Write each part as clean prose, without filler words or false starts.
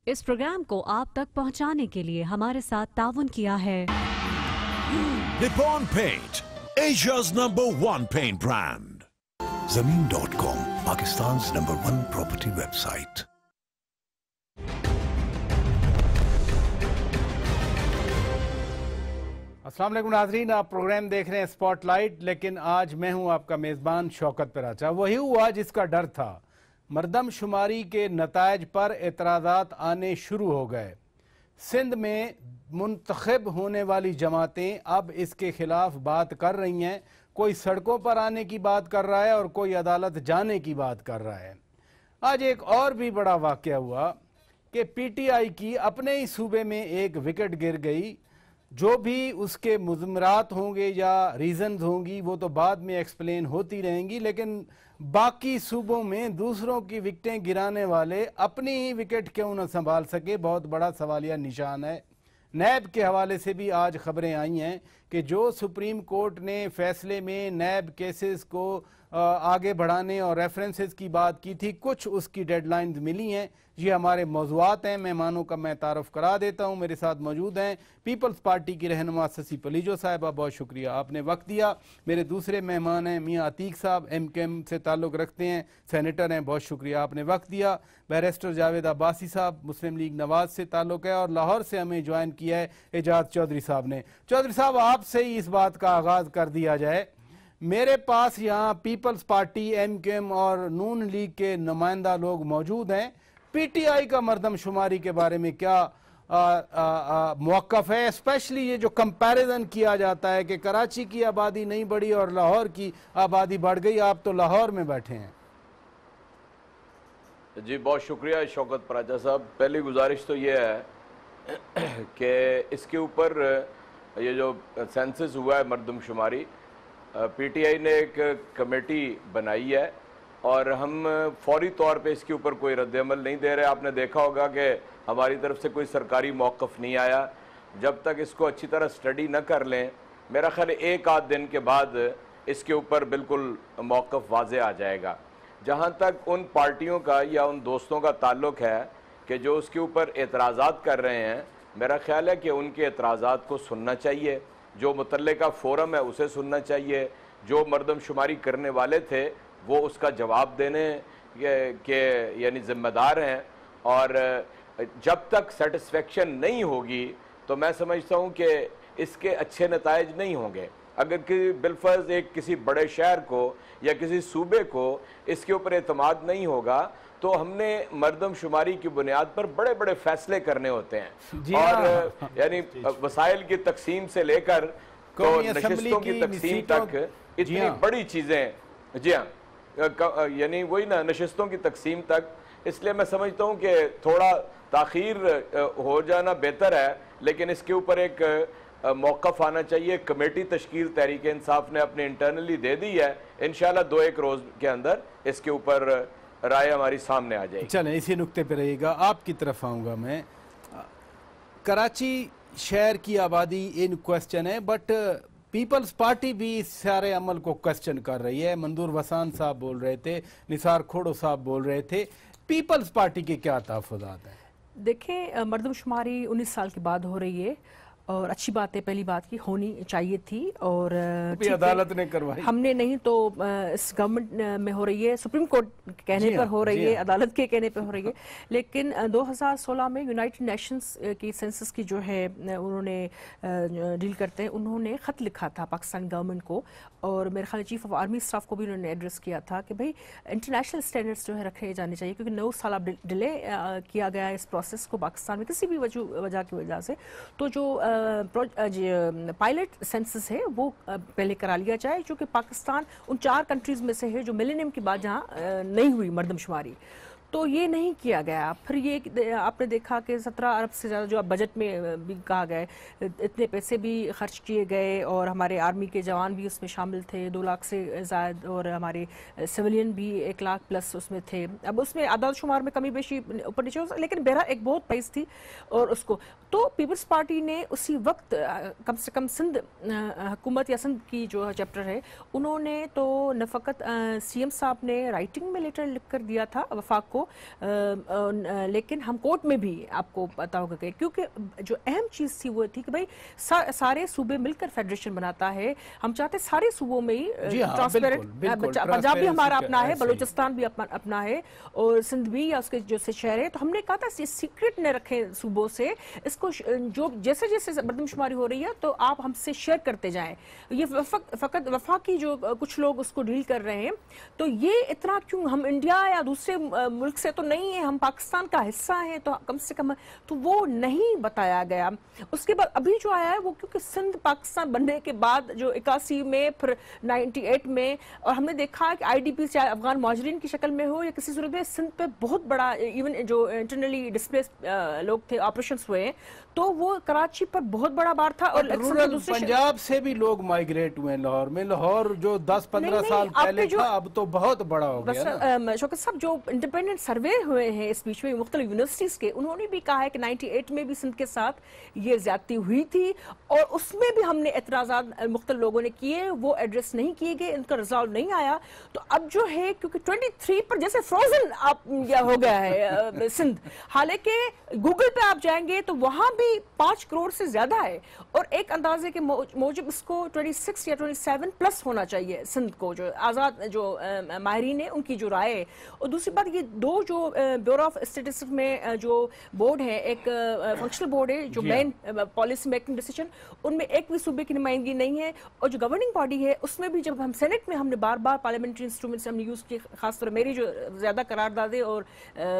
इस प्रोग्राम को आप तक पहुंचाने के लिए हमारे साथ ताउन किया है Nippon Paint, Asia's #1 paint brand. Zameen.com, Pakistan's #1 property website. अस्सलाम वालेकुम नाज़रीन, आप प्रोग्राम देख रहे हैं स्पॉटलाइट। लेकिन आज मैं हूं आपका मेज़बान शौकत पराचा। वही हुआ जिसका डर था। मरदमशुमारी के नतायज पर एतराज़ात आने शुरू हो गए। सिंध में मुंतखब होने वाली जमातें अब इसके खिलाफ बात कर रही हैं। कोई सड़कों पर आने की बात कर रहा है और कोई अदालत जाने की बात कर रहा है। आज एक और भी बड़ा वाक़या हुआ कि पीटीआई की अपने ही सूबे में एक विकेट गिर गई। जो भी उसके मुज़मरात होंगे या रीज़न्स होंगी वो तो बाद में एक्सप्लेन होती रहेंगी, लेकिन बाकी सूबों में दूसरों की विकेटें गिराने वाले अपनी ही विकेट क्यों न संभाल सके, बहुत बड़ा सवालिया निशान है। नैब के हवाले से भी आज खबरें आई हैं कि जो सुप्रीम कोर्ट ने फैसले में नैब केसेस को आगे बढ़ाने और रेफरेंसेस की बात की थी, कुछ उसकी डेडलाइंस मिली हैं। ये हमारे मौज़ूआत हैं। मेहमानों का मैं तारुफ करा देता हूँ। मेरे साथ मौजूद हैं पीपल्स पार्टी की रहनुमा ससी पलीजो साहिबा, बहुत शुक्रिया आपने वक्त दिया। मेरे दूसरे मेहमान हैं मियाँ अतीक साहब, MKM से ताल्लुक़ रखते हैं, सेनेटर हैं, बहुत शुक्रिया आपने वक्त दिया। बैरिस्टर जावेद अब्बासी साहब, मुस्लिम लीग नवाज से ताल्लुक़ है, और लाहौर से हमें ज्वाइन किया है एजाज चौधरी साहब ने। चौधरी साहब, आपसे ही इस बात का आगाज़ कर दिया जाए। मेरे पास यहाँ पीपल्स पार्टी, MKM और नून लीग के नुमाइंदा लोग मौजूद हैं। पीटीआई का मरदमशुमारी के बारे में क्या मौक़िफ़ है? स्पेशली ये जो कंपैरिजन किया जाता है कि कराची की आबादी नहीं बढ़ी और लाहौर की आबादी बढ़ गई। आप तो लाहौर में बैठे हैं। जी बहुत शुक्रिया शौकत पराचा साहब। पहली गुजारिश तो ये है कि इसके ऊपर ये जो सेंसस हुआ है मरदमशुमारी, पीटीआई ने एक कमेटी बनाई है और हम फौरी तौर पे इसके ऊपर कोई रद्द-ए-अमल नहीं दे रहे। आपने देखा होगा कि हमारी तरफ से कोई सरकारी मौक़िफ़ नहीं आया। जब तक इसको अच्छी तरह स्टडी न कर लें, मेरा ख्याल एक आध दिन के बाद इसके ऊपर बिल्कुल मौक़िफ़ वाज़े आ जाएगा। जहाँ तक उन पार्टियों का या उन दोस्तों का ताल्लुक़ है कि जो उसके ऊपर एतराज़ात कर रहे हैं, मेरा ख्याल है कि उनके एतराज़ात को सुनना चाहिए। जो मुतल्लिका फ़ोरम है उसे सुनना चाहिए। जो मरदमशुमारी करने वाले थे वो उसका जवाब देने के यानी ज़िम्मेदार हैं। और जब तक सेटिस्फेक्शन नहीं होगी तो मैं समझता हूँ कि इसके अच्छे नताइज नहीं होंगे। अगर कि बिलफर्ज एक किसी बड़े शहर को या किसी सूबे को इसके ऊपर एतमाद नहीं होगा तो हमने मरदमशुमारी की बुनियाद पर बड़े बड़े फैसले करने होते हैं। और यानी वसाइल की तकसीम से लेकर तो नशिस्तों की तकसीम तक इतनी बड़ी चीज़ें, जी हाँ, यानी वही ना, नशिस्तों की तकसीम तक। इसलिए मैं समझता हूँ कि थोड़ा ताख़ीर हो जाना बेहतर है, लेकिन इसके ऊपर एक मौक़िफ़ आना चाहिए। कमेटी तश्कील तहरीक इंसाफ ने अपने इंटरनली दे दी है। इंशाल्लाह 2-1 रोज़ के अंदर इसके ऊपर राय हमारी सामने आ जाएगी। चलें, इसी नुक्ते पे रहिएगा। आपकी तरफ आऊँगा मैं। कराची शहर की आबादी इन क्वेश्चन है, बट पीपल्स पार्टी भी इस सारे अमल को क्वेश्चन कर रही है। मंदूर वसान साहब बोल रहे थे, निसार खोड़ो साहब बोल रहे थे। पीपल्स पार्टी के क्या तहफ़्फ़ुज़ात हैं? देखें, मरदमशुमारी 19 साल के बाद हो रही है और अच्छी बात है, पहली बात की होनी चाहिए थी। और अदालत ने करवाई, हमने नहीं तो इस गवर्नमेंट में हो रही है, सुप्रीम कोर्ट कहने पर हो रही है, अदालत के कहने पर हो रही है। लेकिन 2016 में यूनाइटेड नेशंस की सेंसस की जो है उन्होंने डील करते हैं, उन्होंने ख़त लिखा था पाकिस्तान गवर्नमेंट को, और मेरे ख्याल चीफ ऑफ आर्मी स्टाफ को भी उन्होंने एड्रेस किया था कि भाई इंटरनेशनल स्टैंडर्ड्स जो है रखे जाने चाहिए, क्योंकि 9 साल अब डिले किया गया है इस प्रोसेस को पाकिस्तान में किसी भी वजह की वजह से। तो जो पायलट सेंसस है वो पहले करा लिया जाए, जो कि पाकिस्तान उन 4 कंट्रीज़ में से है जो मिलेनियम के बाद जहाँ नहीं हुई मरदमशुमारी। तो ये नहीं किया गया। फिर ये आपने देखा कि 17 अरब से ज़्यादा जो बजट में भी कहा गया, इतने पैसे भी खर्च किए गए और हमारे आर्मी के जवान भी उसमें शामिल थे 2 लाख से ज़्यादा, और हमारे सिविलियन भी 1 लाख प्लस उसमें थे। अब उसमें आदाद शुमार में कमी बेशी ऊपर नीचे हो, लेकिन बहरहाल एक बहुत पैस थी। और उसको तो पीपल्स पार्टी ने उसी वक्त कम से कम सिंध हुकूमत या सिंध की जो चैप्टर है उन्होंने तो न फ़कत CM साहब ने राइटिंग में लेटर लिख कर दिया था वफाक को को, लेकिन हम कोर्ट में भी आपको पता होगा कि क्योंकि जो अहम चीज़ थी वो थी कि भाई सारे सूबे मिलकर फेडरेशन बनाता है, हम चाहते सारे सूबों में ही ट्रांसपेरेंट, पंजाब भी हमारा अपना है, बलूचिस्तान भी अपना है और सिंध भी या उसके जो से शहर है, तो हमने कहा था सीक्रेट न रखें सूबों से, इसको जो जैसे जैसे मरदमशुमारी हो रही है तो आप हमसे शेयर करते जाएं। ये फकत वफाकी जो कुछ लोग उसको डील कर रहे हैं, तो ये इतना क्यों, हम इंडिया या दूसरे मुल्क से तो नहीं है, हम पाकिस्तान का हिस्सा हैं, तो कम से कम, तो वो नहीं बताया गया। उसके बाद अभी जो आया है वो क्योंकि सिंध पाकिस्तान बनने के बाद जो 81 में फिर 98 में, और हमने देखा कि IDP चाहे अफगान मुहाजिरीन की शक्ल में हो या किसी सूरत में, सिंध पे बहुत बड़ा इवन जो इंटरनली डिस्प्लेस्ड लोग थे ऑपरेशंस हुए, तो वो कराची पर बहुत बड़ा बार था। और पंजाब से भी लोग माइग्रेट हुए लाहौर में, लाहौर जो 10-15 साल पहले था अब तो बहुत बड़ा हो गया ना। शौकत साहब, जो इंडिपेंडेंट सर्वे हुए हैं इस बीच में मुख्तलिफ यूनिवर्सिटीज के, उन्होंने भी कहा है कि 98 में भी सिंध के साथ ये ज्यादती हुई थी और उसमें भी हमने एतराज़ात मुख्तलिफ लोगों ने किए, वो एड्रेस नहीं किए गए, इनका रिजॉल्व नहीं आया। तो अब जो है क्योंकि 23 पर जैसे फ्रोजन आप हो गया है सिंध, हालांकि गूगल पे आप जाएंगे तो वहां भी 5 करोड़ से ज्यादा है और एक अंदाजे के मौजूद इसको 26 या 27 प्लस होना चाहिए सिंध को, जो आज़ाद जो माहिरीन है उनकी जो राय है। और दूसरी बात, ये दो जो ब्यूरो ऑफ स्टेटिस्टिक्स में जो बोर्ड है, एक फंक्शनल बोर्ड है जो मेन पॉलिसी मेकिंग डिसीजन, उनमें एक भी सूबे की नुमाइंदगी नहीं है, और जो गवर्निंग बॉडी है उसमें भी जब हम सेनेट में हमने बार बार पार्लियामेंट्री इंस्ट्रूमेंट्स हमने यूज़ किए, खासतौर मेरी जो ज़्यादा करारदादे और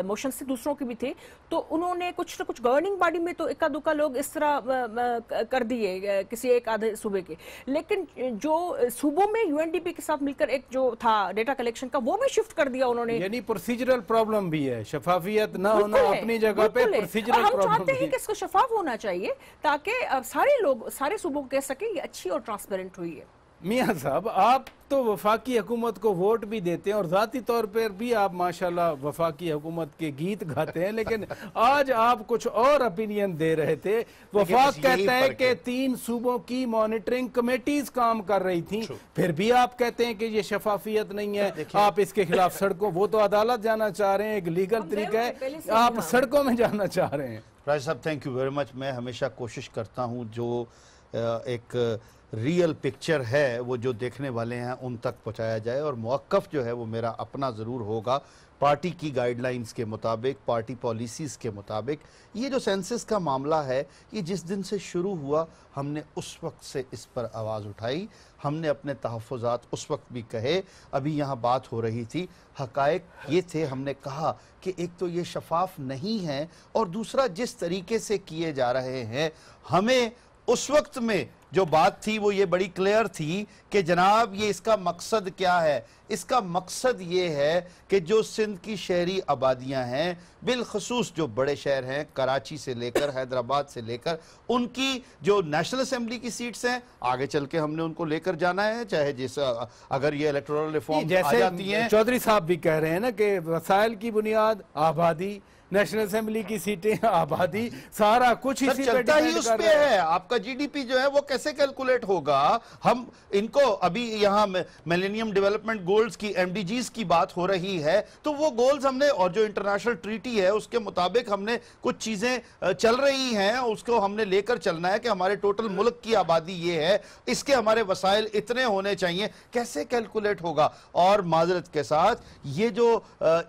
मोशन से दूसरों के भी थे, तो उन्होंने कुछ न कुछ गवर्निंग बॉडी में तो इक्का दुक्का लोग इस तरह कर दिए किसी एक आधे सूबे के, लेकिन जो सूबों में UNDP के साथ मिलकर एक जो था डेटा कलेक्शन का, वो भी शिफ्ट कर दिया उन्होंने। यानी प्रोसीजरल प्रॉब्लम भी है, शफाफियत ना होना अपनी जगह पे प्रोसीजरल प्रॉब्लम। हम चाहते हैं कि इसको शफाफ होना चाहिए ताकि सारे लोग सारे सूबों को कह सके ये अच्छी और ट्रांसपेरेंट हुई है। मियां साहब, आप तो वफाकी हुकूमत को वोट भी देते हैं और ज़ाती तौर पर भी आप माशाल्लाह वफाकी हुकूमत के गीत गाते हैं, लेकिन आज आप कुछ और ओपिनियन दे रहे थे। वफाक कहता है कि 3 सूबों की मॉनिटरिंग कमेटीज काम कर रही थी, फिर भी आप कहते हैं कि ये शफाफियत नहीं है, आप इसके खिलाफ सड़कों, वो तो अदालत जाना चाह रहे हैं, एक लीगल तरीका है, आप सड़कों में जाना चाह रहे हैं। राज साहब, थैंक यू वेरी मच। मैं हमेशा कोशिश करता हूँ जो एक रियल पिक्चर है वो जो देखने वाले हैं उन तक पहुंचाया जाए, और मौक़िफ़ जो है वो मेरा अपना ज़रूर होगा पार्टी की गाइडलाइंस के मुताबिक, पार्टी पॉलिसीज़ के मुताबिक। ये जो सेंसस का मामला है, ये जिस दिन से शुरू हुआ हमने उस वक्त से इस पर आवाज़ उठाई, हमने अपने तहफ़्फ़ुज़ात उस वक्त भी कहे। अभी यहाँ बात हो रही थी, हक़ाइक़ ये थे, हमने कहा कि एक तो ये शफाफ नहीं है, और दूसरा जिस तरीके से किए जा रहे हैं, हमें उस वक्त में जो बात थी वो ये बड़ी क्लियर थी कि जनाब ये इसका मकसद क्या है। इसका मकसद ये है कि जो सिंध की शहरी आबादियां हैं, बिलखसूस जो बड़े शहर हैं, कराची से लेकर हैदराबाद से लेकर, उनकी जो नेशनल असेंबली की सीट्स हैं, आगे चल के हमने उनको लेकर जाना है, चाहे जैसा अगर ये इलेक्टोरल रिफॉर्म आ जाती हैं। चौधरी साहब भी कह रहे हैं ना कि वसाइल की बुनियाद आबादी, नेशनल असेंबली की सीटें, आबादी, सारा कुछ इसी पे चलता ही उस पे है। आपका GDP जो है वो कैसे कैलकुलेट होगा? हम इनको अभी यहाँ मिलेनियम डेवलपमेंट गोल्स की, MDGs की बात हो रही है, तो वो गोल्स हमने, और जो इंटरनेशनल ट्रीटी है उसके मुताबिक हमने कुछ चीजें चल रही हैं, उसको हमने लेकर चलना है कि हमारे टोटल मुल्क की आबादी ये है, इसके हमारे वसाइल इतने होने चाहिए। कैसे कैलकुलेट होगा? और माजरत के साथ ये जो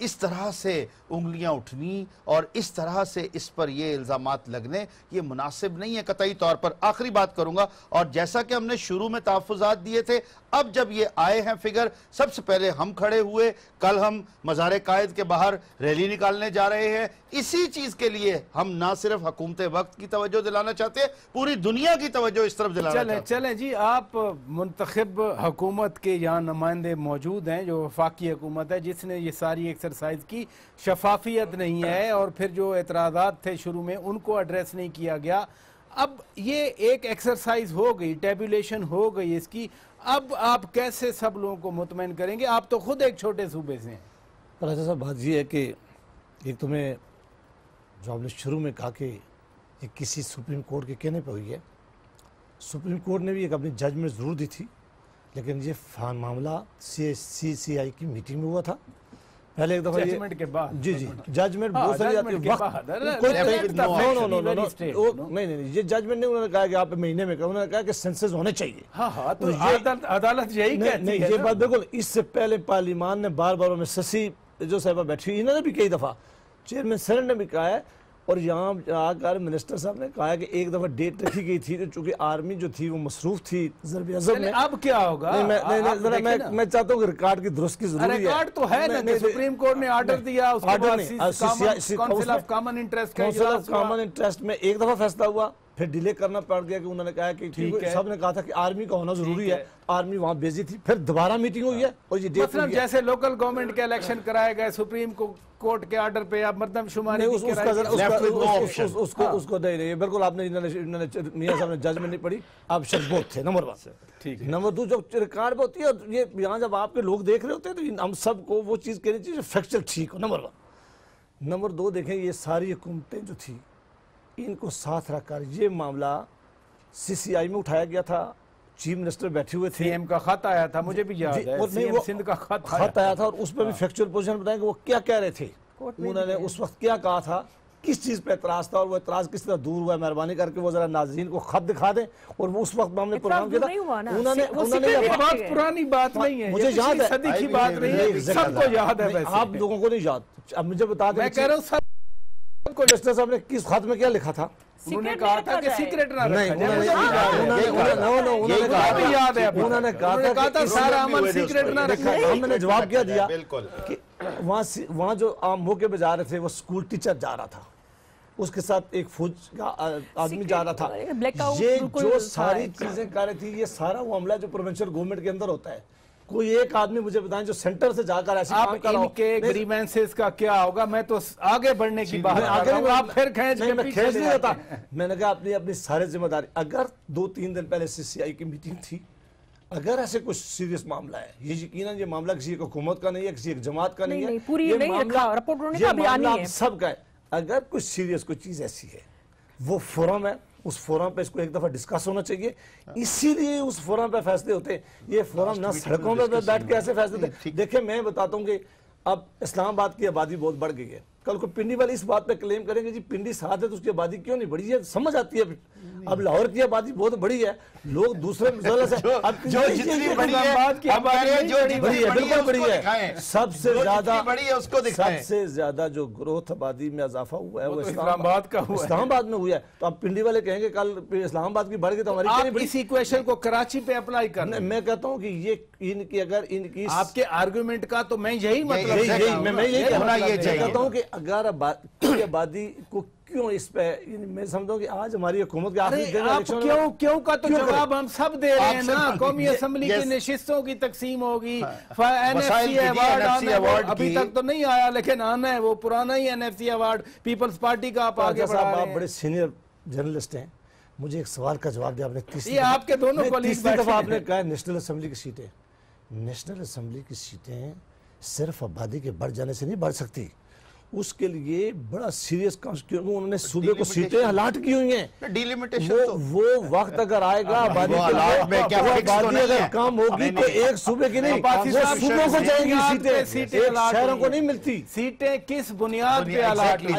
इस तरह से उंगलियां उठनी और इस तरह से इस पर ये इल्जामात लगने, ये मुनासिब नहीं है कतई तौर पर। आखिरी बात करूंगा, और जैसा कि हमने शुरू में तहफ़्फ़ुज़ात दिए थे, अब जब ये आए हैं फिगर, सबसे पहले हम खड़े हुए, कल हम मज़ार कायद के बाहर रैली निकालने जा रहे हैं। इसी चीज के लिए हम ना सिर्फ हुकूमत वक्त की तवज्जो दिलाना चाहते हैं, पूरी दुनिया की तवज्जो इस तरफ दिलाना चाहते हैं। चलें जी, आप मुंतखब हुकूमत के यहाँ नुमाइंदे मौजूद हैं, जो वफाकी हुकूमत है जिसने ये सारी एक्सरसाइज की। शफाफियत नहीं है, और फिर जो एतराज़ात थे शुरू में उनको एड्रेस नहीं किया गया। अब ये एक एक्सरसाइज हो गई, टेबुलेशन हो गई इसकी, अब आप कैसे सब लोगों को मुतमईन करेंगे? आप तो खुद एक छोटे सूबे से हैं। पर ऐसा बात ये है कि एक तो मैं जो आपने शुरू में कहा कि ये किसी सुप्रीम कोर्ट के कहने पर हुई है, सुप्रीम कोर्ट ने भी एक अपनी जजमेंट ज़रूर दी थी, लेकिन ये मामला CCI की मीटिंग में हुआ था। पहले एक दफा जजमेंट के बाद जी जजमेंट बहुत सारी आती है वक्त नहीं ये जजमेंट नहीं, उन्होंने कहा कि आप महीने में, उन्होंने कहा कि सेंसस होने चाहिए। हाँ तो अदालत यही कहती है। ये बात बिल्कुल, इससे पहले पार्लियामान ने बार बार में शशि जो साहिबा बैठी, इन्होंने भी कई दफा, चेयरमैन सेनेट ने भी कहा है, और यहाँ आकर मिनिस्टर साहब ने कहा कि एक दफा डेट रखी गई थी, तो चूंकि आर्मी जो थी वो मसरूफ थी ज़रब अज़ब में। अब क्या होगा? मैं चाहता हूँ कि रिकॉर्ड की दुरुस्त की जरूरत है। रिकॉर्ड तो है ना कि सुप्रीम कोर्ट ने ऑर्डर दिया, उसके बाद काउंसिल ऑफ कॉमन इंटरेस्ट में एक दफा फैसला हुआ, फिर डिले करना पड़ गया कि उन्होंने कहा कि सब ने कहा था कि आर्मी का होना जरूरी है, आर्मी वहाँ भेजी थी, फिर दोबारा मीटिंग हुई है और ये डेट जैसे लोकल गवर्नमेंट के इलेक्शन कराए गए सुप्रीम कोर्ट के ऑर्डर पे, अब मर्दमशुमारी उसको नहीं बिल्कुल आपने मियां साहब ने जजमेंट नहीं पढ़ी, आप शर्बोत थे नंबर 1। ठीक है। नंबर 2 जो रिकॉर्ड पे होती है, ये यहाँ जब आपके लोग देख रहे होते हैं तो हम सबको वो चीज़ कहनी चाहिए फैक्चुअल ठीक हो, नंबर 1। नंबर 2 देखें, ये सारी हुकूमतें जो थी इनको साथ रखकर ये मामला CCI में उठाया गया था, चीफ मिनिस्टर बैठे हुए थे, सीएम का खत आया था, मुझे भी याद है, सीएम सिंध का खत आया था, और उस पर भी फैक्चुअल पोजीशन बताएं कि वो क्या कह रहे थे, उन्होंने उस वक्त क्या कहा था, किस चीज़ पे एतराज़ था और वो एतराज़ किस तरह दूर हुआ है। मेहरबानी करके वो जरा नाज़रीन को खत दिखा दें, और वो उस वक्त हमने प्रोग्राम किया था, उन्होंने बहुत पुरानी बात नहीं है, मुझे याद है, सदी की बात नहीं है, सबको याद है, आप लोगों को नहीं याद। अब मुझे बता दें, मैं कह रहा हूँ सबको, मिनिस्टर साहब ने किस खत में क्या लिखा था? उन्होंने कहा था कि सीक्रेट ना रखा जाए। उन्होंने कहा था सारा अमल सीक्रेट ना रखा जाए। हमने जवाब क्या दिया कि वहाँ जो आम मौके पे जा रहे थे, वो स्कूल टीचर जा रहा था, उसके साथ एक फौज का आदमी जा रहा था, ये जो सारी चीजें कर रही थी, ये सारा मामला जो प्रोविंशियल गवर्नमेंट के अंदर होता है। कोई एक आदमी मुझे बताएं जो सेंटर से जाकर ऐसे काम कर रहा हो। इनके ग्रीवेंसेस का क्या होगा? मैं तो आगे बढ़ने की बात कर रहा हूं, आप फिर खींच नहीं होता। मैंने कहा अपनी सारी जिम्मेदारी, अगर 2-3 दिन पहले CCI की मीटिंग थी, अगर ऐसे कुछ सीरियस मामला है, ये यकीनन ये मामला किसी एक हुकूमत का नहीं है, किसी एक जमात का नहीं है, पूरी ये मामला सबका है। अगर कुछ सीरियस कोई चीज ऐसी है, वो फोरम है, उस फोरम पे इसको एक दफा डिस्कस होना चाहिए, इसीलिए उस फोरम पे फैसले होते हैं। ये फोरम ना सड़कों पे बैठ के ऐसे फैसले होते। देखिए मैं बताता हूँ कि अब इस्लामाबाद की आबादी बहुत बढ़ गई है, कल को पिंडी वाले इस बात पे क्लेम करेंगे जी पिंडी साथ है तो उसकी आबादी क्यों नहीं बढ़ी है, समझ आती है। अब लाहौर की आबादी बहुत बड़ी है, लोग दूसरे बिल्कुल बड़ी है, सबसे ज्यादा जो ग्रोथ आबादी में इजाफा हुआ है वो इस्लामाबाद का हुआ, इस्लामाबाद में हुआ है। तो अब पिंडी वाले कहेंगे कल इस्लामाबाद की बढ़ गई तो हमारी इस इक्वेशन को कराची पे अप्लाई करना। मैं कहता हूँ कि ये इनकी अगर इनकी आपके आर्गुमेंट का तो मैं यही मतलब मैं यही कहता हूँ कि अगर आबादी को क्यों इस पे, मैं समझता हूँ कि आज हमारी हुकूमत के आखिरी दिन क्यों का तो जवाब हम सब दे रहे हैं ना। कौमी असम्बली की नशिस्तों की तकसीम होगी, NFC अवार्ड अभी तक तो नहीं आया लेकिन आना है, वो पुराना ही NFC अवार्ड पीपल्स पार्टी का आप आगे बढ़ा रहे हैं। आप बड़े सीनियर जर्नलिस्ट हैं, मुझे एक सवाल का जवाब दिया आपने। तीसरी आपके दोनों दफा आपने कहा नेशनल असम्बली की सीटें, नेशनल असम्बली की सीटें सिर्फ आबादी के बढ़ जाने से नहीं बढ़ सकती, उसके लिए बड़ा सीरियस कॉन्स्टिट्यूशन उन्होंने सूबे को सीटें अलाट की हुई हैं। डिलिमिटेशन वो वक्त अगर आएगा आबादी अगर कम होगी तो एक सूबे की नहीं, सूबों को जाएंगी सीटें, शहरों को नहीं मिलती। सीटें किस बुनियाद पे अलाट की?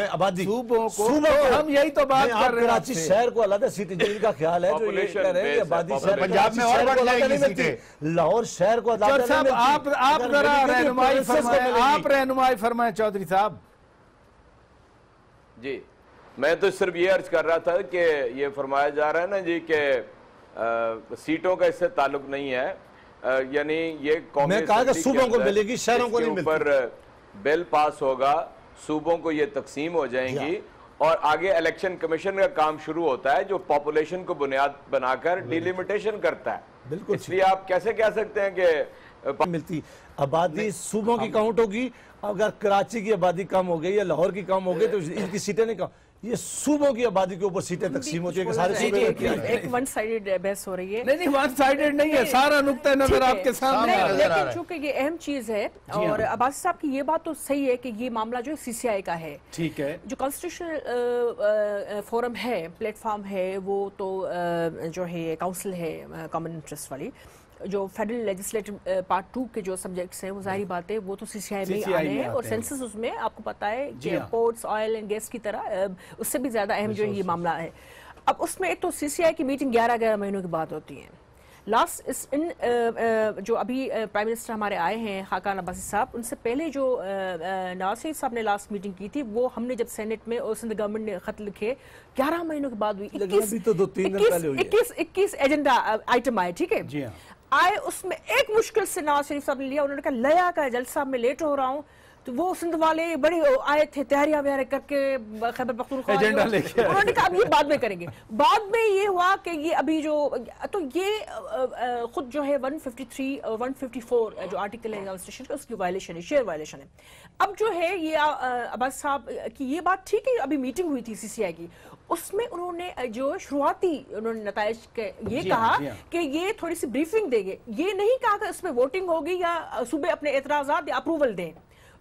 आबादी सूबों को, हम यही तो बात कर रहे हैं। कराची शहर को अलग सीटें जिनका ख्याल है, जो ये कह रहे हैं आबादी पंजाब में और बढ़ जाएगी सीटें, लाहौर शहर को आप रहनुमाई फरमाएं चौधरी साहब जी। मैं तो सिर्फ ये अर्ज कर रहा था कि ये फरमाया जा रहा है ना जी कि सीटों का इससे ताल्लुक नहीं है, यानी ये मैं कहा कि सूबों को मिलेगी, शहरों को नहीं मिलती। पर बिल पास होगा, सूबों को ये तकसीम हो जाएंगी और आगे इलेक्शन कमीशन का काम शुरू होता है जो पॉपुलेशन को बुनियाद बनाकर डिलिमिटेशन करता है। बिल्कुल, इसलिए आप कैसे कह सकते हैं कि मिलती आबादी सूबों की काउंट होगी। अगर कराची की आबादी कम हो गई या लाहौर की कम हो गई तो इनकी सीटें नहीं कम, ये सूबों की आबादी के ऊपर सीटें तकसीम होती है। सारे सूबे एक वन साइडेड बहस हो रही है। नहीं वन साइडेड नहीं है, सारा नुक्ता नजर आपके सामने है। लेकिन चूंकि ये अहम चीज है और अब्बासी साहब की ये बात तो सही है कि ये मामला जो CCI का है, ठीक है, जो कॉन्स्टिट्यूशनल फोरम है, प्लेटफॉर्म है, वो तो जो है काउंसिल है कॉमन इंटरेस्ट वाली, जो फेडरल लेजिस्लेटिव पार्ट 2 के जो सब्जेक्ट्स हैं वो ज़ाहिर बात है वो तो CCI में ही आने हैं, और सेंसस उसमें आपको पता है कि पोर्ट्स, ऑयल एंड गैस की तरह उससे भी ज़्यादा अहम जो ये मामला है। अब उसमें एक तो CCI की मीटिंग 11 महीनों के बाद होती है। लास्ट जो अभी प्राइम मिनिस्टर हमारे आए हैं खाकान अब्बासी साहब, उनसे पहले जो नवाज शरीफ साहब ने लास्ट मीटिंग की थी, वो हमने जब सेनेट में और सिंध गवर्नमेंट ने खत लिखे 11 महीनों के बाद हुई। 21 एजेंडा आइटम आए, ठीक है जी, आए उसमें एक मुश्किल से नवाज शरीफ साहब ने लिया, उन्होंने कहा लया का जलसा में लेट हो रहा हूँ, तो वो सिंध वाले बड़े आए थे तैयारियां व्यारे करके खैबर पख्तूनख्वा एजेंडा लेके, उन्होंने कहा अब ये बाद में करेंगे। बाद में ये हुआ कि ये अभी जो तो ये खुद जो है 153 154 जो आर्टिकल है कॉन्स्टिट्यूशन का, उसकी वायलेशन है, शेयर वायलेशन है। अब जो है ये अब्बास साहब की ये बात ठीक है, अभी मीटिंग हुई थी CCI की, उसमें उन्होंने जो शुरुआती उन्होंने नताइज के ये कहा कि ये थोड़ी सी ब्रीफिंग देंगे, ये नहीं कहा कि उसमें वोटिंग होगी या सुबह अपने एतराज़ात या अप्रूवल दें,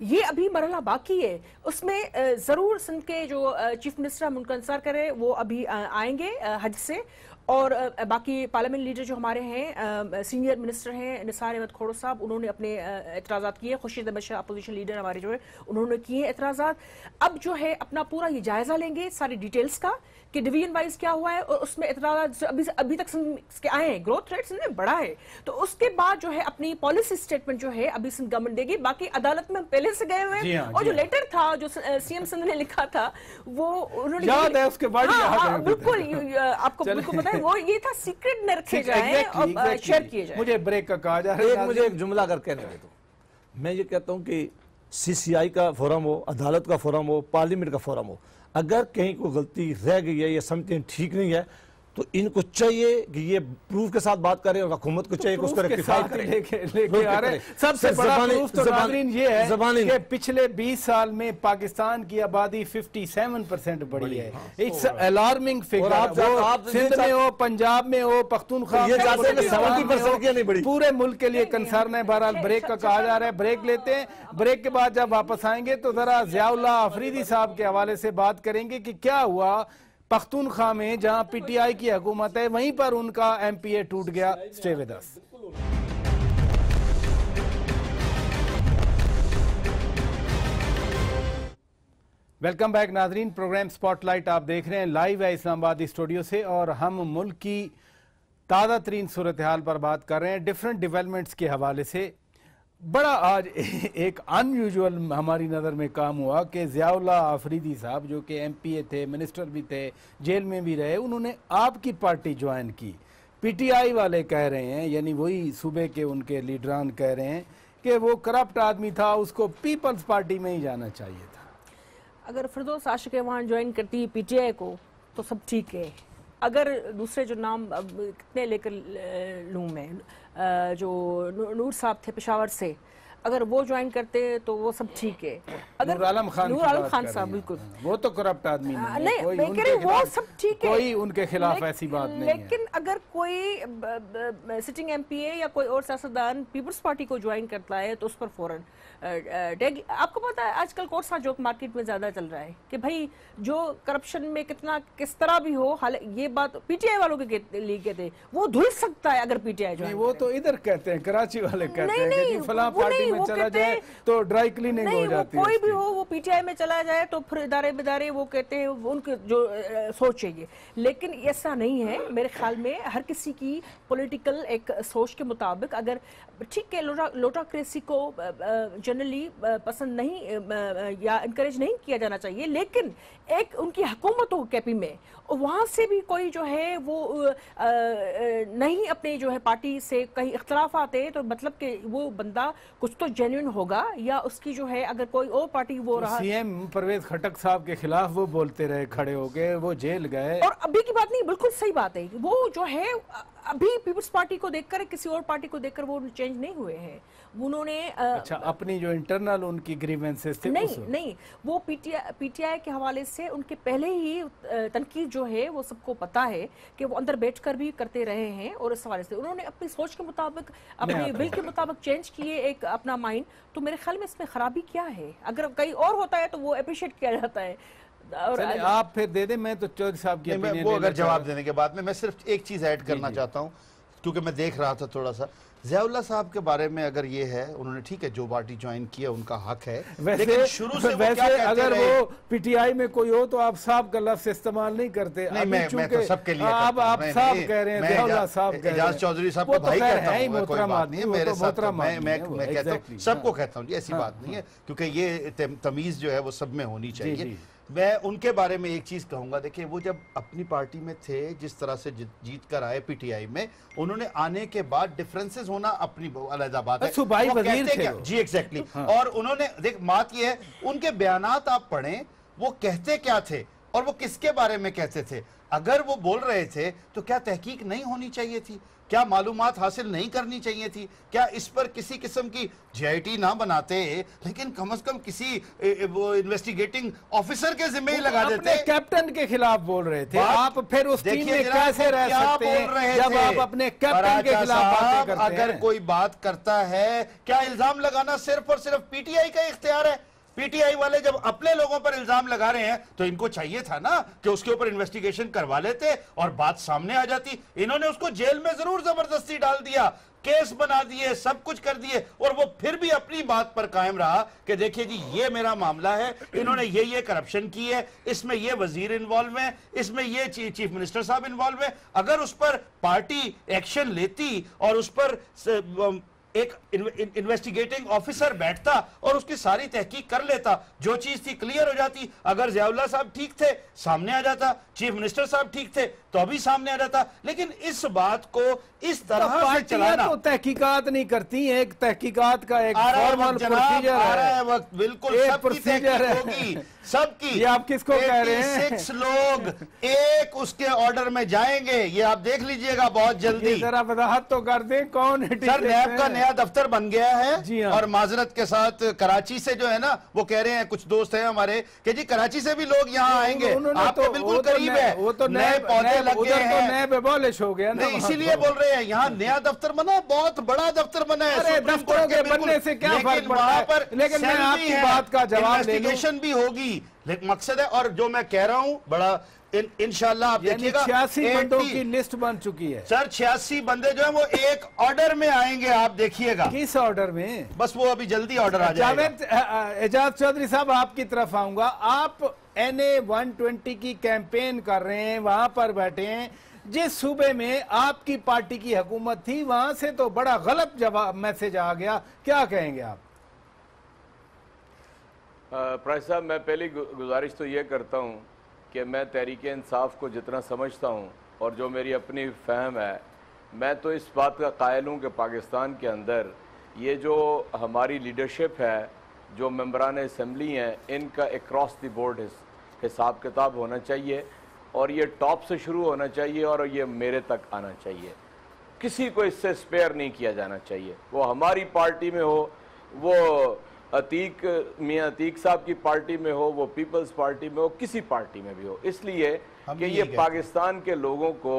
ये अभी मरहला बाकी है। उसमें ज़रूर सिंध के जो चीफ मिनिस्टर हम उनका इंतजार करें, वो अभी आएंगे हज से, और बाकी पार्लियामेंट लीडर जो हमारे हैं सीनियर मिनिस्टर हैं निसार अहमद खोड़ो साहब, उन्होंने अपने एतराज़ात किए, खुर्शीद अहमद शाह अपोजिशन लीडर हमारे जो है उन्होंने किए एतराज़ात। अब जो है अपना पूरा ये जायज़ा लेंगे सारी डिटेल्स का कि डिवीजन वाइज क्या हुआ है, और उसमें एतराज़ात अभी तक के आए हैं, ग्रोथ रेट सिंध में बढ़ा है, तो उसके बाद जो है अपनी पॉलिसी स्टेटमेंट जो है अभी सिंध गवर्नमेंट देगी। बाकी अदालत में पहले से गए हुए हैं, और जो लेटर था जो CM सिंध ने लिखा था वो उन्होंने याद है, उसके बाद बिल्कुल आपको बिल्कुल पता है, वो ये था सीक्रेट न रखे जाए और शेयर किए जाए। मुझे ब्रेक का कहा जा रहा है, मुझे एक जुमला करके नहीं दो, मैं ये कहता हूँ कि CCI का फोरम हो, अदालत का फोरम हो, पार्लियामेंट का फोरम हो, अगर कहीं कोई गलती रह गई है या समथिंग ठीक नहीं है, तो इनको चाहिए कि ये प्रूफ के साथ बात करें, और हुकूमत को चाहिए कि उसको रेक्टिफाई करें। लेके आ रहे सबसे बड़ा प्रूफ तो नाज़रीन ये है कि पिछले 20 साल में पाकिस्तान की आबादी 57% बढ़ी है। इट्स अलार्मिंग फिगर, सिंध में हो, पंजाब में हो, पख्तूनख्वा में 70% की नहीं बढ़ी, पूरे मुल्क के लिए कंसर्न है। बहरहाल ब्रेक का कहा जा रहा है, ब्रेक लेते हैं, ब्रेक के बाद जब वापस आएंगे तो जरा ज़ियाउल्लाह अफरीदी साहब के हवाले से बात करेंगे कि क्या हुआ पख्तूनख्वा में, जहां PTI की हुकूमत है, वहीं पर उनका MPA टूट गया। Stay with us. Welcome back नाजरीन, प्रोग्राम स्पॉटलाइट आप देख रहे हैं, लाइव है इस्लामाबाद स्टूडियो से, और हम मुल्क की ताज़ा तरीन सूरत हाल पर बात कर रहे हैं डिफरेंट डेवलपमेंट्स के हवाले से। बड़ा आज एक अनयूजुअल हमारी नज़र में काम हुआ कि ज़ियाउल्लाह अफरीदी साहब जो कि MPA थे, मिनिस्टर भी थे, जेल में भी रहे, उन्होंने आपकी पार्टी ज्वाइन की। PTI वाले कह रहे हैं, यानी वही सूबे के उनके लीडरान कह रहे हैं कि वो करप्ट आदमी था, उसको पीपल्स पार्टी में ही जाना चाहिए था। अगर फिरदौस आशिक वहाँ ज्वाइन करती PTI को तो सब ठीक है। अगर दूसरे जो नाम अब कितने लेकर लूँ मैं, जो नूर साहब थे पेशावर से, अगर वो ज्वाइन करते तो वो सब ठीक है। अगर नूर आलम खान साहब बिल्कुल, वो तो करप्ट आदमी नहीं, मैं कह रही हूँ वो सब ठीक है, कोई उनके खिलाफ ऐसी बात नहीं है। लेकिन अगर कोई सिटिंग MPA या कोई और सियासतदान पीपल्स पार्टी को ज्वाइन करता है तो उस पर फौरन आपको पता है आजकल कौन सा जोक मार्केट में ज्यादा चल रहा है कि भाई जो करप्शन में कितना किस तरह भी हो, ये बात PTI वालों के लिए कहते हैं, वो धुल सकता है अगर PTI ज्वाइन। वो तो इधर कहते हैं, कराची वाले कहते हैं कि फलां पार्टी में चला जाए तो ड्राई क्लीनिंग हो जाती है। कोई भी हो वो PTI में चला जाए तो फिर इदारे बिदारे वो कहते हैं उनके जो सोच है ये, लेकिन ऐसा नहीं है मेरे ख्याल में। हर किसी की पॉलिटिकल एक सोच के मुताबिक, अगर ठीक है लोटाक्रेसी को जनरली पसंद नहीं या इनकरेज नहीं किया जाना चाहिए, लेकिन एक उनकी हुकूमत हो कैपी में, और वहाँ से भी कोई जो है वो नहीं अपने जो है पार्टी से कहीं इख्तलाफ आते हैं तो मतलब कि वो बंदा कुछ तो जेन्युइन होगा, या उसकी जो है अगर कोई और पार्टी वो रहा। CM परवेज खटक साहब के खिलाफ वो बोलते रहे, खड़े हो गए, वो जेल गए, और अभी की बात नहीं, बिल्कुल सही बात है। वो जो है अभी पीपल्स पार्टी को देखकर किसी और पार्टी को देखकर वो चेंज नहीं हुए हैं, उन्होंने अच्छा अपनी जो इंटरनल उनकी ग्रीवेंसेस थे नहीं वो PTI के हवाले से उनके पहले ही तनकीद जो है वो सबको पता है कि वो अंदर बैठकर भी करते रहे हैं, और इस हवाले से उन्होंने अपनी सोच के मुताबिक, अपने विल के मुताबिक चेंज किए एक अपना माइंड। तो मेरे ख्याल में इसमें खराबी क्या है? अगर कहीं और होता है तो वो अप्रिशिएट किया जाता है। और आप फिर दे दें, मैं तो चौधरी साहब की वो अगर जवाब देने के बाद में मैं सिर्फ एक चीज ऐड करना चाहता हूँ। क्योंकि मैं देख रहा था थोड़ा सा ज़ियाउल्लाह साहब के बारे में, अगर ये है उन्होंने ठीक है जो पार्टी ज्वाइन की है उनका हक है, लेकिन शुरू से वो क्या कहते अगर रहे, वो पीटीआई में कोई हो तो आप साहब का लफ्ज़ इस्तेमाल नहीं करते। नहीं, मैं तो सबके लिए अब आप साहब कह रहे हैं, ज़ियाउल्लाह साहब कह रहे हैं, एजाज चौधरी साहब को भाई कहता हूं, मैं, कोई बात नहीं है मेरे साथ, मैं कहता हूं सबको कहता हूं जी, ऐसी बात नहीं है, क्योंकि ये तमीज़ जो है वो सब में होनी चाहिए। मैं उनके बारे में एक चीज कहूंगा, देखिए वो जब अपनी पार्टी में थे, जिस तरह से जीत कर आए पीटीआई में, उन्होंने आने के बाद डिफरेंसेस होना अपनी अलग बात है, सूबाई वजीर थे जी एग्जैक्टली। और उन्होंने देख बात ये है, उनके बयानात आप पढ़ें, वो कहते क्या थे और वो किसके बारे में कहते थे। अगर वो बोल रहे थे तो क्या तहकीक नहीं होनी चाहिए थी, क्या मालूमात हासिल नहीं करनी चाहिए थी, क्या इस पर किसी किस्म की जीआईटी ना बनाते, लेकिन कम से कम किसी वो इन्वेस्टिगेटिंग ऑफिसर के जिम्मे ही लगा देते। कैप्टन के खिलाफ बोल रहे थे आप, फिर उस टीम में कैसे रह सकते हैं जब आप अपने कैप्टन के खिलाफ बातें करते हैं। अगर कोई बात करता है, क्या इल्जाम लगाना सिर्फ और सिर्फ पीटीआई का इख्तियार है? पीटीआई वाले जब अपने लोगों पर इल्जाम लगा रहे हैं तो इनको चाहिए था ना कि उसके ऊपर इन्वेस्टिगेशन करवा लेते और बात सामने आ जाती। इन्होंने उसको जेल में जरूर जबरदस्ती डाल दिया, केस बना दिए, सब कुछ कर दिए, और वो फिर भी अपनी बात पर कायम रहा कि देखिए जी ये मेरा मामला है, इन्होंने ये करप्शन की है, इसमें ये वजीर इन्वॉल्व है, इसमें ये चीफ मिनिस्टर साहब इन्वॉल्व है। अगर उस पर पार्टी एक्शन लेती और उस पर एक इन्वेस्टिगेटिंग ऑफिसर बैठता और उसकी सारी तहकीक कर लेता, जो चीज थी क्लियर हो जाती। अगर ज़ियाउल्लाह साहब ठीक थे सामने आ जाता, चीफ मिनिस्टर साहब ठीक थे तो अभी सामने आ जाता। लेकिन इस बात को इस तरह से चलाना, तो तहकीकात नहीं करती, एक तहकीकात का एक फॉर्मल प्रोसीजर है, वक्त बिल्कुल सबकी तहकीक होगी, सबकी। ये आप किसको कह रहे हैं? 86 लोग एक उसके ऑर्डर में जाएंगे, ये आप देख लीजिएगा बहुत जल्दी। जरा वजाहत तो कर दें कौन है? सर नैब का नया दफ्तर बन गया है जी हाँ। और माजरत के साथ कराची से जो है ना, वो कह रहे हैं कुछ दोस्त हैं हमारे कि जी कराची से भी लोग यहाँ आएंगे, आपके बिल्कुल करीब है, वो तो नए पौधे लग गए हैं, नैब एबॉलिश हो गया ना, इसीलिए बोल रहे हैं यहाँ नया दफ्तर बना, बहुत बड़ा दफ्तर बना है। अरे दफ्तरों के बनने से क्या फर्क पड़ता है? लेकिन मैं आपकी बात का जवाब ले लूं, इन्वेस्टिगेशन भी होगी, लेकिन मकसद है। और जो मैं कह रहा हूँ बड़ा इंशाल्लाह आप देखिएगा 86 बंदों की लिस्ट बन चुकी है सर। 86 बंदे जो है वो एक ऑर्डर में आएंगे, आप देखिएगा। किस ऑर्डर में? बस वो अभी जल्दी ऑर्डर आ जाएगा। एजाज चौधरी साहब आपकी तरफ आऊंगा। आप NA 120 की कैंपेन कर रहे हैं, वहां पर बैठे हैं, जिस सूबे में आपकी पार्टी की हुकूमत थी वहां से तो बड़ा गलत जवाब मैसेज आ गया, क्या कहेंगे आप? प्राइस साहब, मैं पहली गुजारिश तो ये करता हूँ कि मैं तहरीक इंसाफ को जितना समझता हूँ और जो मेरी अपनी फहम है, मैं तो इस बात का कायल हूँ कि पाकिस्तान के अंदर ये जो हमारी लीडरशिप है, जो मेंबरान असम्बली हैं, इनका अक्रॉस द बोर्ड हिसाब किताब होना चाहिए और ये टॉप से शुरू होना चाहिए और ये मेरे तक आना चाहिए। किसी को इससे स्पेयर नहीं किया जाना चाहिए, वो हमारी पार्टी में हो, वो मियां अतीक साहब की पार्टी में हो, वो पीपल्स पार्टी में हो, किसी पार्टी में भी हो। इसलिए कि ये पाकिस्तान के लोगों को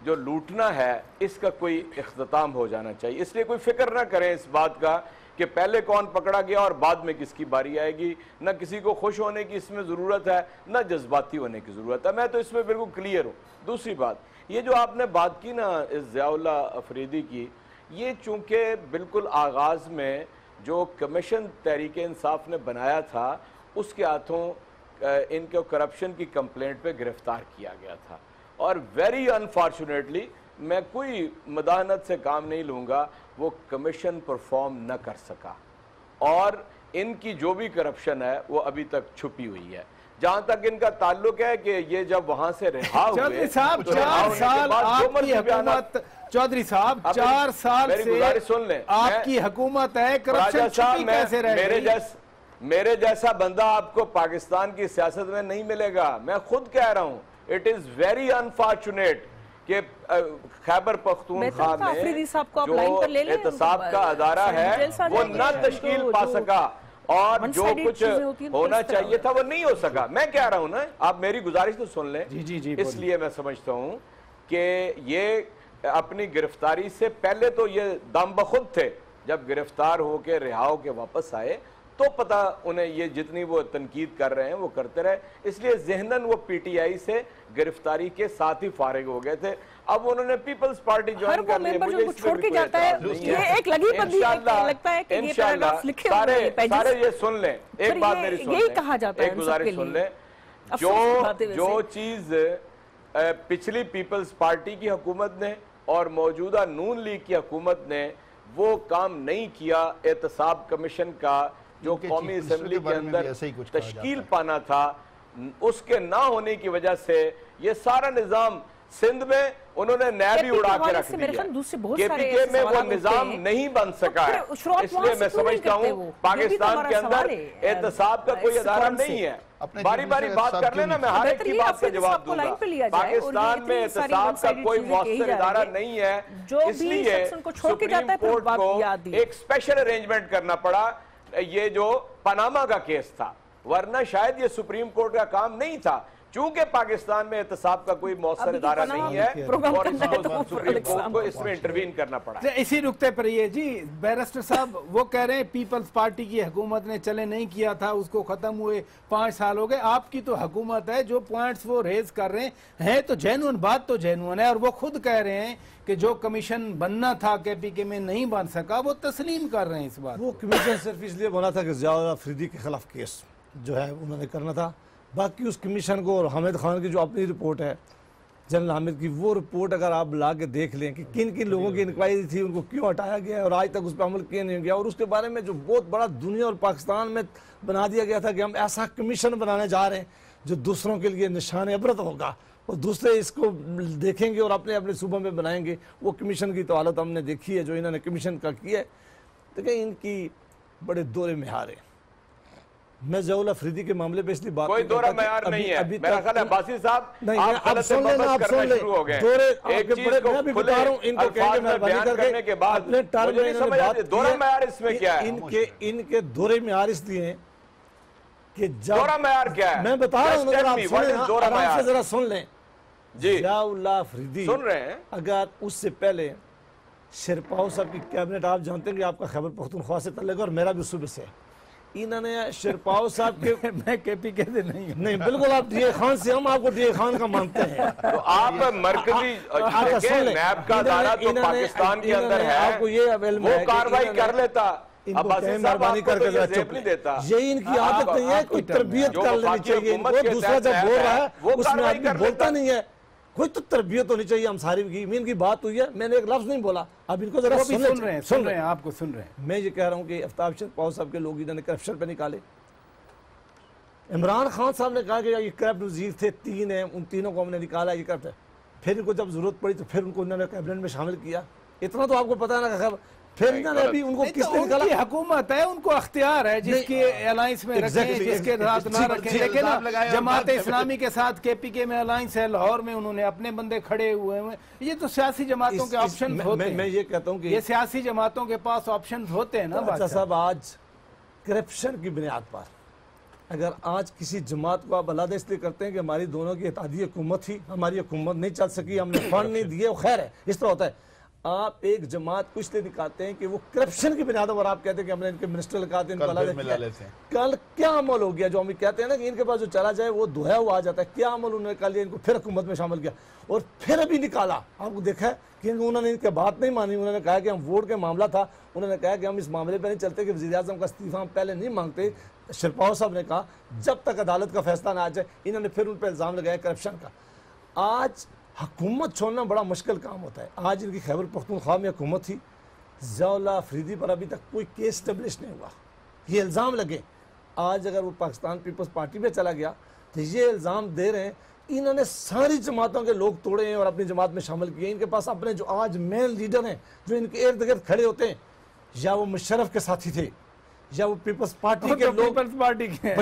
जो लूटना है इसका कोई इख्तिताम हो जाना चाहिए। इसलिए कोई फिक्र ना करें इस बात का कि पहले कौन पकड़ा गया और बाद में किसकी बारी आएगी। ना किसी को खुश होने की इसमें ज़रूरत है, ना जज्बाती होने की ज़रूरत है। मैं तो इसमें बिल्कुल क्लियर हूँ। दूसरी बात, ये जो आपने बात की ना इस ज़ियाउल्लाह अफरीदी की, ये चूँकि बिल्कुल आगाज़ में जो कमीशन तहरीक इंसाफ ने बनाया था उसके हाथों इनको करप्शन की कंप्लेंट पे गिरफ्तार किया गया था और वेरी अनफॉर्चुनेटली, मैं कोई मदाहनत से काम नहीं लूँगा, वो कमीशन परफॉर्म न कर सका और इनकी जो भी करप्शन है वो अभी तक छुपी हुई है। जहाँ तक इनका ताल्लुक है कि ये जब वहाँ से रिहा हुए, चौधरी साहब 4 साल आपकी हुकूमत, चौधरी साहब 4 साल से सुन लें, आपकी हुकूमत है, करप्शन छुपी कैसे रह गई? मेरे जैसा बंदा आपको पाकिस्तान की सियासत में नहीं मिलेगा। मैं खुद कह रहा हूँ, इट इज वेरी अनफॉर्चुनेट कि खैबर पख्तूनख्वा में जो एहतसाब का अदारा है वो न तश्कील पा सका और जो कुछ होना चाहिए था वो नहीं हो सका। मैं कह रहा हूं ना, आप मेरी गुजारिश तो सुन लें। जी, इसलिए मैं समझता हूं कि ये अपनी गिरफ्तारी से पहले तो ये दम बखुद थे, जब गिरफ्तार होकर रिहा होकर वापस आए تو پتہ انہیں یہ جتنی وہ تنقید کر رہے ہیں وہ کرتے رہے. اس لیے ذہناً وہ پی ٹی آئی سے گرفتاری کے ساتھ ہی فارغ ہو گئے تھے. اب انہوں نے پیپلز پارٹی جوائن کر لی. مجھے اس میں بھی کوئی اعتراض نہیں ہے. یہ ایک لگی بندی لگتا ہے کہ یہ پیراگراف لکھے ہوئے ہیں پیجز. سارے یہ سن لیں, ایک بات میری سن لیں, یہی کہا جاتا ہے ایک گزارش سن لیں. جو چیز پچھلی پیپلز پارٹی کی حکومت نے اور موجودہ نون لیگ کی حکومت نے وہ کام نہیں کیا, احتساب کمیشن کا جو قومی اسمبلی کے اندر تشکیل پانا تھا, اس کے نہ ہونے کی وجہ سے یہ سارا نظام سندھ میں انہوں نے نیب ہی اڑا کے رکھ دیا. کے پی کے میں وہ نظام نہیں بن سکا ہے. اس لیے میں سمجھتا ہوں پاکستان کے اندر احتساب کا کوئی ادارہ نہیں ہے. باری باری بات کر لینا, میں ہر ایک کی بات کا جواب دوں گا. پاکستان میں احتساب کا کوئی مؤثر ادارہ نہیں ہے. اس لیے سپریم کورٹ کو ایک سپیشل ارینجمنٹ کرنا پڑا. یہ جو پاناما کا کیس تھا, ورنہ شاید یہ سپریم کورٹ کا کام نہیں تھا. چونکہ پاکستان میں احتساب کا کوئی مؤثر ادارہ نہیں ہے اور سپریم کورٹ کو اس میں انٹروین کرنا پڑا. اسی نقطے پر یہ جی بیرسٹر صاحب وہ کہہ رہے ہیں پیپلز پارٹی کی حکومت نے چلے نہیں کیا تھا, اس کو ختم ہوئے 5 سال ہو گئے. آپ کی تو حکومت ہے, جو پوائنٹس وہ ریز کر رہے ہیں تو جینوئن بات تو جینوئن ہے, اور وہ خود کہہ رہے ہیں کہ جو کمیشن بننا تھا کے پی کے میں نہیں بن سکا, وہ تسلیم کر رہے ہیں اس بات. وہ کمیشن صرف اس لیے بنا تھا کہ ضیاء الافریدی کے خلاف کیس جو ہے انہوں نے کرنا تھا. باقی اس کمیشن کو اور حامد خان کی جو اپنی رپورٹ ہے جنرل حامد کی, وہ رپورٹ اگر آپ لا کے دیکھ لیں کہ کن کن لوگوں کی انکوائری تھی, ان کو کیوں ہٹایا گیا ہے اور آج تک اس پہ عمل کیا نہیں گیا, اور اس کے بارے میں جو بہت بڑا دنیا اور پاکستان میں بنا دیا گیا تھا کہ ہم ایسا کمیشن بنانے جا رہے ہیں جو دوسروں کے لیے نشان عبرت ہوگا اور دوسرے اس کو دیکھیں گے اور اپنے اپنے صوبوں میں بنائیں گے. وہ کمیشن کی تو حالت ہم نے دیکھی ہے جو انہوں نے کمیشن کا کیا ہے. دیکھیں ان کی بڑے دورے معیار ہیں. میں ضیاء الافریدی کے معاملے پہ اس لیے بات کوئی دورہ معیار نہیں ہے. میرا خیال ہے باسی صاحب آپ غلط محبت کرنا شروع ہو گئے. ایک چیز کو کھلے الفاظ میں بیان کرنے کے بعد مجھے نہیں سمجھ آتی دورہ معیار اس میں کیا ہے. ان کے دورے معیار اس لیے ہیں کہ دورہ معیار کیا ہے, میں بتا رہا ہوں, اگر آپ سنیں آرام سے ذرا سن لیں. ضیاء الافریدی سن رہے ہیں, اگر اس سے پہلے شیرپاؤ صاحب کی کیبنٹ آپ جانتے ہیں کہ آپ کا خیبر پختونخوا سے تعلق ہے اور میرا بھی صوبے سے. انہوں نے شیرپاو صاحب کے میں کے پی کے سے نہیں بالکل آپ ڈی اے خان سے, ہم آپ کو ڈی اے خان کا مانتے ہیں. تو آپ مرکزی نیب کا ادارہ تو پاکستان کے اندر ہے, وہ کاروائی کر لیتا. مہربانی کر کے یہی ان کی عادت نہیں ہے. کوئی تربیت کر لینی چاہیے ان کو. دوسرا جب بول رہا ہے اس میں آدمی بولتا نہیں ہے, کوئی تو تربیت ہونی چاہیے. ہم ساری ان کی بات ہوئی ہے, میں نے ایک لفظ نہیں بولا. اب ان کو ذرا سن رہے ہیں, آپ کو سن رہے ہیں. میں یہ کہہ رہا ہوں کہ آفتاب شیرپاؤ صاحب کے لوگ انہوں نے کرپشن پہ نکالے. عمران خان صاحب نے کہا کہ یہ کرپٹ وزیر تھے 3 ہیں, ان تینوں کو ہم نے نکالا, یہ کرپٹ ہے. پھر ان کو جب ضرورت پڑی تو پھر ان کو انہوں نے کیبنٹ میں شامل کیا. اتنا تو آپ کو پتا ہے نا. پھر انہوں نے ابھی ان کو کس نے نکالا؟ حکومت ہے, ان کو اختیار ہے جس کے الائنس میں رکھیں جس کے ساتھ نہ رکھیں. لیکن جماعت اسلامی کے ساتھ کے پی کے میں الائنس ہے, لاہور میں انہوں نے اپنے بندے کھڑے ہوئے ہیں. یہ تو سیاسی جماعتوں کے آپشن ہوتے ہیں. میں یہ کہتا ہوں کہ یہ سیاسی جماعتوں کے پاس آپشن ہوتے ہیں نا. بادشاہ صاحب آج کرپشن کی بنیاد پر اگر آج کسی جماعت کو آپ علیحدہ اس لیے کرتے ہیں کہ ہماری دونوں کی اتحادی حکومت تھی, ہماری حکومت نہیں چل سکی, ہم نے فنڈ نہیں دیے, خیر ہے, اس طرح ہوتا ہے. آپ ایک جماعت کو اس لیے نکالتے ہیں کہ وہ کرپشن کی بنیاد پر آپ کہتے ہیں کہ ہم نے ان کے منسٹر لگاتے ہیں. کل کیا عمل ہو گیا جو ہم کہتے ہیں نا کہ ان کے پاس جو چلا جائے وہ دھویا ہوا آ جاتا ہے. کیا عمل انہوں نے کر لیا, ان کو پھر حکومت میں شامل کیا اور پھر ابھی نکالا. آپ کو دیکھا ہے کہ انہوں نے ان کی بات نہیں مانی. انہوں نے کہا کہ ہم ووٹ کے معاملہ تھا, انہوں نے کہا کہ ہم اس معاملے پہ نہیں چلتے, کہ وزیر اعظم کا استعفیٰ ہم پہلے نہیں مانگتے. شیرپاؤ صاحب نے کہا جب تک عدالت کا فیصلہ نہ آ جائے. انہوں نے پھر ان پہ الزام لگایا کرپشن کا. آج حکومت چھوڑنا بڑا مشکل کام ہوتا ہے. آج ان کی خیبر پختونخوا میں حکومت تھی, ضیاء الافریدی پر ابھی تک کوئی کیس اسٹیبلش نہیں ہوا, یہ الزام لگے. آج اگر وہ پاکستان پیپلز پارٹی میں چلا گیا تو یہ الزام دے رہے ہیں انہوں نے ساری جماعتوں کے لوگ توڑے ہیں اور اپنی جماعت میں شامل کیے. ان کے پاس اپنے جو آج مین لیڈر ہیں جو ان کے ارد گرد کھڑے ہوتے ہیں, یا وہ مشرف کے ساتھی تھے یا وہ پیپلز پارٹی کے لوگ. پیپلز پارٹی کے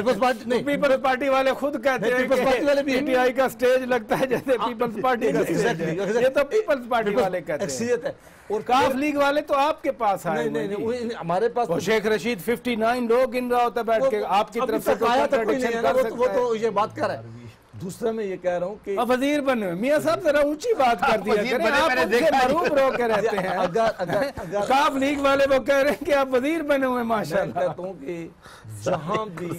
پیپلز پارٹی والے خود کہتے ہیں کہ پی ٹی آئی کا سٹیج لگتا ہے جیسے پیپلز پارٹی کا سٹیج ہے. یہ تو پیپلز پارٹی والے کہتے ہیں. اور کاف لیگ والے تو آپ کے پاس آئے ہوئے ہیں. ہمارے پاس شیخ رشید 59 لوگ گن رہا ہوتا ہے بیٹھ کے, آپ کی طرف سے وہ تو یہ بات کر رہا ہے. दूसरा मैं ये कह रहा हूँ कि वजीर बने हुए मियां साहब जरा ऊंची बात कर दिया करें, आप उनसे मरूब रो के रहते हैं। अगर काफ लीग वाले वो कह रहे हैं कि आप वजीर बने हुए मैं माशाल्लाह। कहता हूँ कि जहाँ भी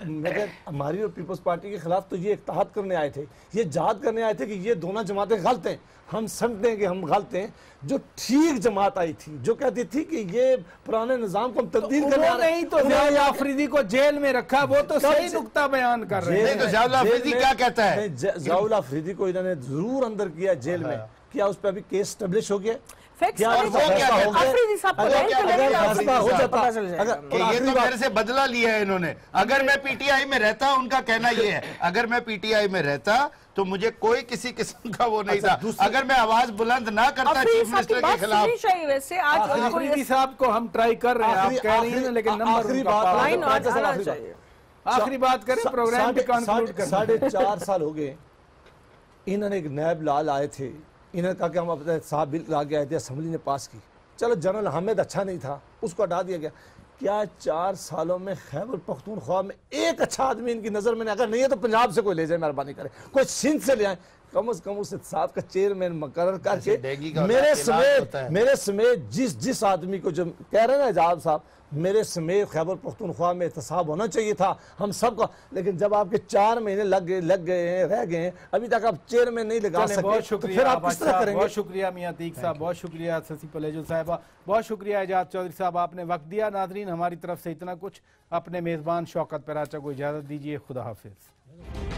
मगर हमारी और पीपल्स पार्टी के खिलाफ तो ये इत्तेहाद करने आए थे, ये जहाद करने आए थे कि ये दोनों जमातें गलत हैं, हम समझते हैं कि हम गलत हैं। जो ठीक जमात आई थी जो कहती थी कि ये पुराने निजाम को हम तब्दील करने आ रहे हैं, नहीं तो ज़ियाउल आफरीदी को जेल में रखा, वो तो सही नुक्ता बयान कर रहे हैं। तो ज़ियाउल आफरीदी क्या कहता है? ज़ियाउल आफरीदी को इन्होंने जरूर अंदर किया जेल में, क्या उस पर अभी केस स्टेब्लिश हो गया? फैक्ट्स क्या ये तो मेरे से बदला लिया है इन्होंने। अगर मैं पीटीआई में रहता, उनका कहना ये है, अगर मैं पीटीआई में रहता तो मुझे कोई किसी किस्म का वो नहीं था, अगर मैं आवाज बुलंद ना करता चीफ मिनिस्टर के खिलाफ। वैसे आज आफरीदी साहब को हम ट्राई कर रहे हैं, आप कह रही हैं, लेकिन आखिरी बात करें, प्रोग्राम भी कंक्लूड करें। 4.5 साल हो गए, इन्होंने एक नैब लाल आए थे, इन्होंने कहा कि हम अपने साहब बिल ला के आए थे, असेंबली ने पास की, चलो जनरल हामिद अच्छा नहीं था, उसको हटा दिया गया। क्या 4 सालों में खैबर पख्तूनख्वा में एक अच्छा आदमी इनकी नजर में, अगर नहीं है तो पंजाब से कोई ले जाए, मेहरबानी करे, कोई सिंध से ले आए, कम से कम उस साहब का चेयरमैन मुकर्रर करके मेरे समेत जिस आदमी को जो कह रहे हैं ना एजाज साहब, मेरे समेत खैबर पख्तूनख्वा में एहतसाब होना चाहिए था हम सबका। लेकिन जब आपके 4 महीने लग गए हैं, रह गए हैं, अभी तक आप चेयरमैन नहीं लगा सके, बहुत शुक्रिया, फिर आप किस तरह करेंगे? बहुत शुक्रिया मियां अतीक साहब, बहुत शुक्रिया शशि पलेजो साहिबा, बहुत शुक्रिया एजाज चौधरी साहब, आपने वक्त दिया। नाजरीन, हमारी तरफ से इतना कुछ, अपने मेजबान शौकत पराचा को इजाजत दीजिए, खुदा हाफिज।